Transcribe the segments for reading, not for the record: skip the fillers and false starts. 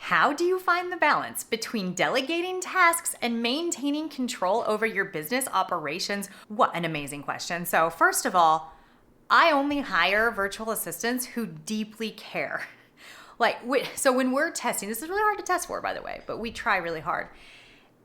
How do you find the balance between delegating tasks and maintaining control over your business operations? What an amazing question. So, first of all, I only hire virtual assistants who deeply care. So when we're testing, this is really hard to test for, by the way, but we try really hard.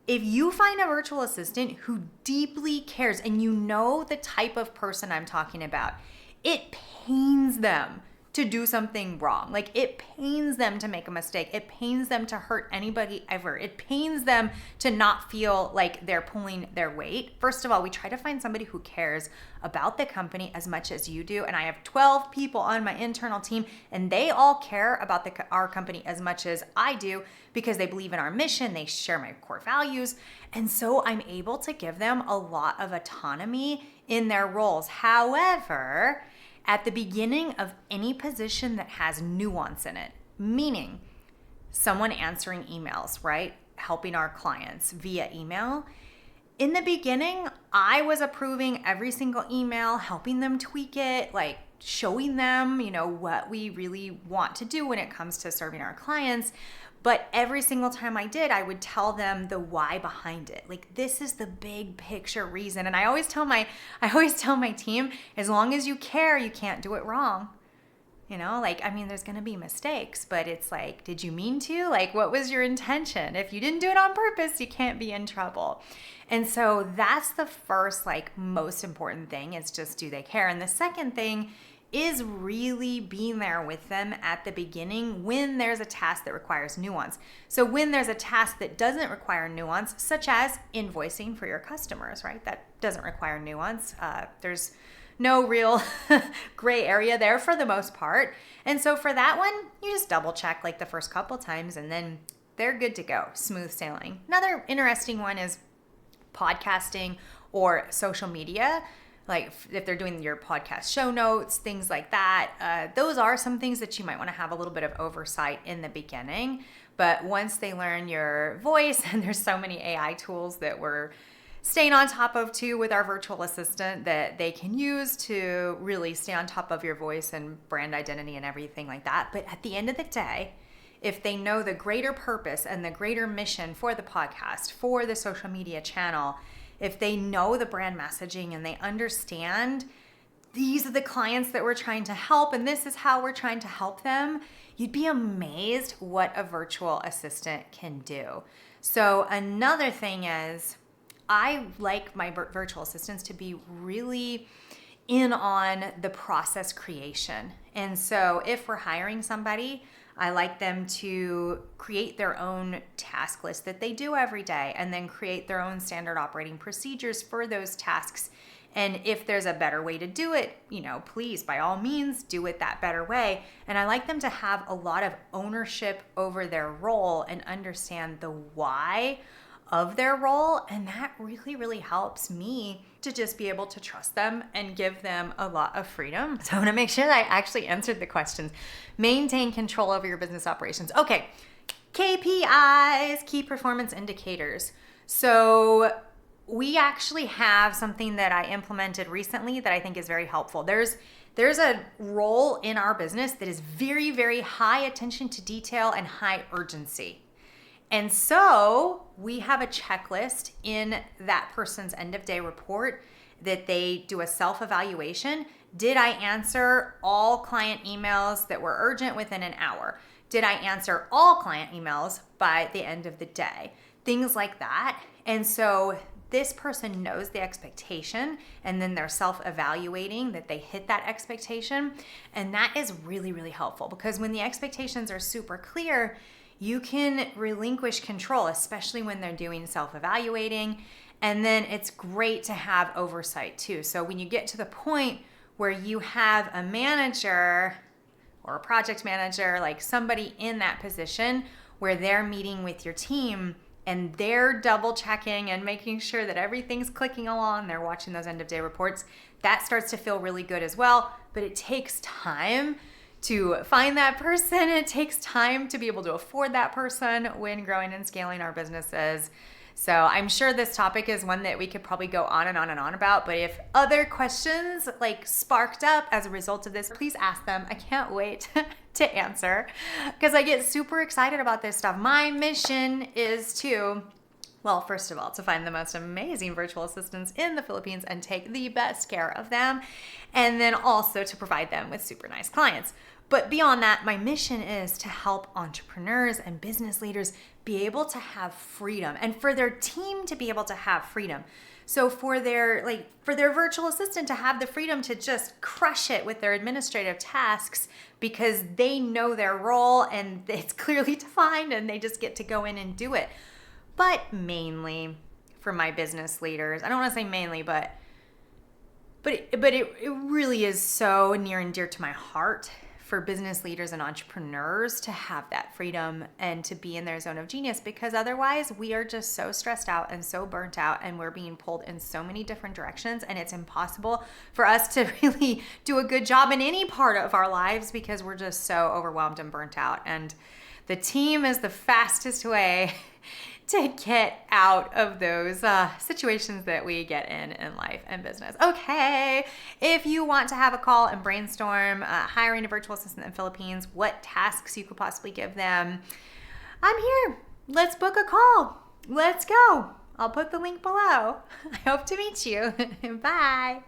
If you find a virtual assistant who deeply cares and you know the type of person I'm talking about, it pains them to do something wrong. Like, it pains them to make a mistake. It pains them to hurt anybody ever. It pains them to not feel like they're pulling their weight. First of all, we try to find somebody who cares about the company as much as you do. And I have 12 people on my internal team, and they all care about our company as much as I do because they believe in our mission. They share my core values. And so I'm able to give them a lot of autonomy in their roles. However, at the beginning of any position that has nuance in it, meaning someone answering emails, right? Helping our clients via email. In the beginning, I was approving every single email, helping them tweak it, like showing them, what we really want to do when it comes to serving our clients. But every single time I did, I would tell them the why behind it. Like, this is the big picture reason. And I always tell my team, as long as you care, you can't do it wrong. There's going to be mistakes, but it's like, did you mean to? Like, what was your intention? If you didn't do it on purpose, you can't be in trouble. And so that's the first, most important thing, is just, do they care? And the second thing is really being there with them at the beginning when there's a task that requires nuance. So when there's a task that doesn't require nuance, such as invoicing for your customers, right? That doesn't require nuance. There's no real gray area there for the most part. And so for that one, you just double check the first couple times and then they're good to go, smooth sailing. Another interesting one is podcasting or social media. Like if they're doing your podcast show notes, things like that. Those are some things that you might want to have a little bit of oversight in the beginning. But once they learn your voice, and there's so many AI tools that we're staying on top of too with our virtual assistant that they can use to really stay on top of your voice and brand identity and everything like that. But at the end of the day, if they know the greater purpose and the greater mission for the podcast, for the social media channel, if they know the brand messaging and they understand these are the clients that we're trying to help and this is how we're trying to help them, you'd be amazed what a virtual assistant can do. So another thing is, I like my virtual assistants to be really in on the process creation. And so if we're hiring somebody, I like them to create their own task list that they do every day and then create their own standard operating procedures for those tasks. And if there's a better way to do it, please, by all means, do it that better way. And I like them to have a lot of ownership over their role and understand the why of their role. And that really, really helps me to just be able to trust them and give them a lot of freedom. So I want to make sure that I actually answered the questions. Maintain control over your business operations. Okay, KPIs, key performance indicators. So we actually have something that I implemented recently that I think is very helpful. There's a role in our business that is very, very high attention to detail and high urgency. And so we have a checklist in that person's end of day report that they do a self-evaluation. Did I answer all client emails that were urgent within an hour? Did I answer all client emails by the end of the day? Things like that. And so this person knows the expectation and then they're self-evaluating that they hit that expectation. And that is really, really helpful because when the expectations are super clear, you can relinquish control, especially when they're doing self-evaluating. And then it's great to have oversight too. So when you get to the point where you have a manager or a project manager, like somebody in that position where they're meeting with your team and they're double checking and making sure that everything's clicking along, they're watching those end of day reports, that starts to feel really good as well. But it takes time to find that person. It takes time to be able to afford that person when growing and scaling our businesses. So I'm sure this topic is one that we could probably go on and on and on about, but if other questions like sparked up as a result of this, please ask them. I can't wait to answer because I get super excited about this stuff. My mission is to, well, first of all, to find the most amazing virtual assistants in the Philippines and take the best care of them, and then also to provide them with super nice clients. But beyond that, my mission is to help entrepreneurs and business leaders be able to have freedom and for their team to be able to have freedom. So for their virtual assistant to have the freedom to just crush it with their administrative tasks because they know their role and it's clearly defined and they just get to go in and do it. But mainly for my business leaders, I don't want to say mainly, but it really is so near and dear to my heart for business leaders and entrepreneurs to have that freedom and to be in their zone of genius, because otherwise we are just so stressed out and so burnt out and we're being pulled in so many different directions, and it's impossible for us to really do a good job in any part of our lives because we're just so overwhelmed and burnt out. And the team is the fastest way to get out of those situations that we get in life and business. Okay, if you want to have a call and brainstorm hiring a virtual assistant in the Philippines, what tasks you could possibly give them, I'm here. Let's book a call. Let's go. I'll put the link below. I hope to meet you. Bye.